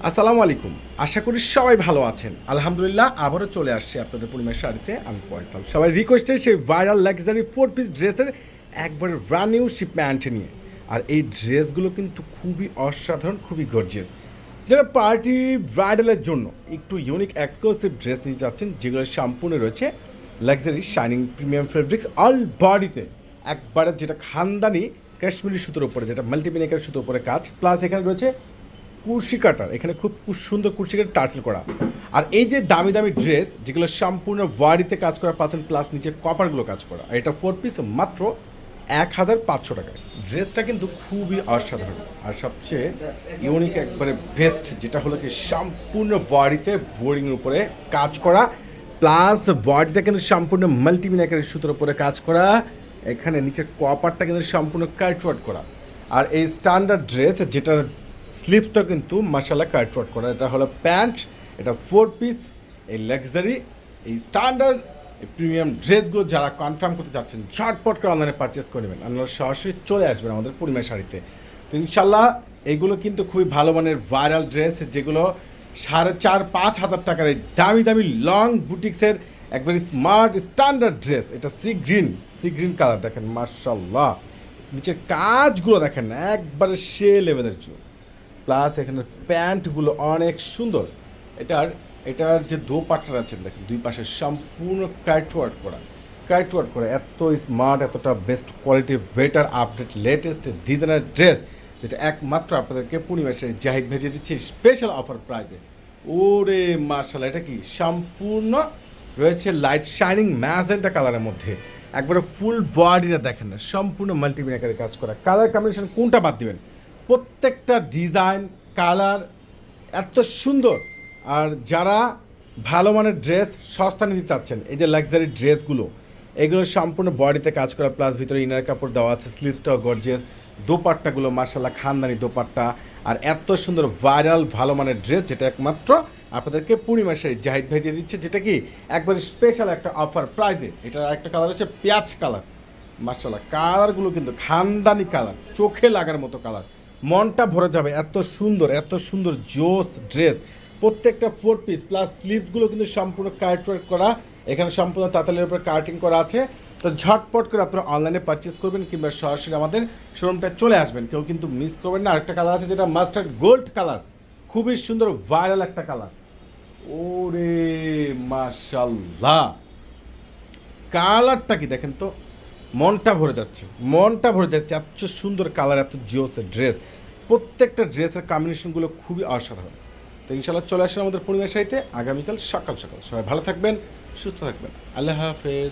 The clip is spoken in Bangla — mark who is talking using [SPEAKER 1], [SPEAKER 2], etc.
[SPEAKER 1] আসসালামু আলাইকুম। আশা করি সবাই ভালো আছেন। আলহামদুলিল্লাহ আবারও চলে আসছি আপনাদের পূর্ণিমার শাড়িতে আমি ফয়সাল। সবাই রিকোয়েস্টে সেই ভাইরাল লাক্সারি 4 পিস ড্রেসের একবারে ব্র্যান্ড নিউ শিপমেন্ট নিয়ে। আর এই ড্রেসগুলো কিন্তু খুবই অসাধারণ, খুবই গর্জিয়াস। যারা পার্টি ব্রাইডালের জন্য একটু ইউনিক এক্সক্লুসিভ ড্রেস নিতে চাচ্ছেন, যেগুলো সম্পূর্ণ রয়েছে luxury shining premium fabrics all বডিতে, একবারে যেটা খানদানি কাশ্মীরি সুতোর উপরে, যেটা মাল্টিমিনেকার সুতোর উপরে কাজ, প্লাস এখানে রয়েছে কুর্সি কাটার, এখানে খুব সুন্দর কুর্সি কাটার টার্সেল করা। আর এই যে দামি দামি ড্রেস যেগুলো সম্পূর্ণ ওয়ারিতে কাজ করা পাচ্ছেন, প্লাস নিচে কপারগুলো কাজ করা, আর এটা 4 পিস মাত্র 1500 টাকায়। ড্রেসটা কিন্তু খুবই অসাধারণ। আর সবচেয়ে ইউনিক একবারে বেস্ট যেটা হলো কি সম্পূর্ণ বডিতে বোরিংয়ের উপরে কাজ করা, প্লাস বডিটা কিন্তু সম্পূর্ণ মাল্টিমিনাকারের সুতোর উপরে কাজ করা, এখানে নিচের কপারটা কিন্তু সম্পূর্ণ কাটওয়ার্ক করা। আর এই স্ট্যান্ডার্ড ড্রেস যেটার স্লিপসটা কিন্তু মাশাআল্লাহ কাটওয়ার্ক করা, এটা হলো প্যান্ট, এটা 4 পিস। এই লাক্সারি এই স্ট্যান্ডার্ড এই প্রিমিয়াম ড্রেসগুলো যারা কনফার্ম করতে চাচ্ছেন, ঝটপট করে অনলাইনে পারচেস করে নেবেন, আপনারা সরাসরি চলে আসবেন আমাদের পূর্ণিমা শাড়িতে। তো ইনশাল্লাহ এইগুলো কিন্তু খুবই ভালো মানের ভাইরাল ড্রেস, যেগুলো 4,500 5,000 টাকার এই দামি দামি লং বুটিক্সের একবারে স্মার্ট স্ট্যান্ডার্ড ড্রেস। এটা সি গ্রিন কালার, দেখেন মাশাআল্লাহ, নিচের কাজগুলো দেখেন একবারে সে লেভেলের জন্য, প্লাস এখানে প্যান্টগুলো অনেক সুন্দর। এটার যে দোপাট্টার আছে দেখেন, দুই পাশে সম্পূর্ণ কাটওয়ার্ক করা, এত স্মার্ট, এতটা বেস্ট কোয়ালিটির, better update latest designer dress, যেটা একমাত্র আপনাদেরকে পূর্ণিমাসের জাহিদ ভেজিয়ে দিচ্ছে স্পেশাল অফার প্রাইজে। ওরে মার্শাল্লাহ, এটা কি সম্পূর্ণ রয়েছে লাইট শাইনিং ম্যাজেন্টা কালারের মধ্যে, একবারে ফুল বডিটা দেখেন না, সম্পূর্ণ মাল্টিমিনাকারে কাজ করা। কালার কম্বিনেশন কোনটা বাদ দিবেন, প্রত্যেকটা ডিজাইন কালার এত সুন্দর। আর যারা ভালো মানের ড্রেস সস্তা নিতে চাচ্ছেন, এই যে লাক্সারি ড্রেসগুলো, এগুলো সম্পূর্ণ বডিতে কাজ করা, প্লাস ভিতরে ইনার কাপড় দেওয়া আছে, স্লিভসটাও গর্জিয়াস, দোপাট্টাগুলো মার্শাল্লাহ খানদানি দোপাট্টা, আর এত সুন্দর ভাইরাল ভালো মানের ড্রেস, যেটা একমাত্র আপনাদেরকে পূর্ণিমাসের জাহিদ ভাই দিয়ে দিচ্ছে, যেটা কি একবার স্পেশাল একটা অফার প্রাইজে। এটার একটা কালার হচ্ছে পেঁয়াজ কালার, মার্শাল্লাহ কালারগুলো কিন্তু খানদানি কালার, চোখে লাগার মতো কালার, মনটা ভরে যাবে, এত সুন্দর জোস ড্রেস। প্রত্যেকটা 4 পিস প্লাস স্লিভসগুলো কিন্তু সম্পূর্ণ কাটওয়ার্ক করা, এখানে সম্পূর্ণ তাঁতালের উপরে কাটিং করা আছে। তো ঝটপট করে আপনারা অনলাইনে পারচেস করবেন কিংবা সরাসরি আমাদের শোরুমটায় চলে আসবেন, কেউ কিন্তু মিস করবেন না। আরেকটা কালার আছে যেটা মাস্টার্ড গোল্ড কালার, খুবই সুন্দর ভাইরাল একটা কালার। ওরে মাশাল্লাহ, কালারটা কি দেখেন তো, মনটা ভরে যাচ্ছে, এত সুন্দর কালার, এত জিওসের ড্রেস, প্রত্যেকটা ড্রেসের কম্বিনেশনগুলো খুবই অসাধারণ। তো ইনশাল্লাহ চলে আসেন আমাদের পূর্ণিমা শাড়িতে আগামীকাল সকাল সকাল। সবাই ভালো থাকবেন, সুস্থ থাকবেন, আল্লাহ হাফেজ।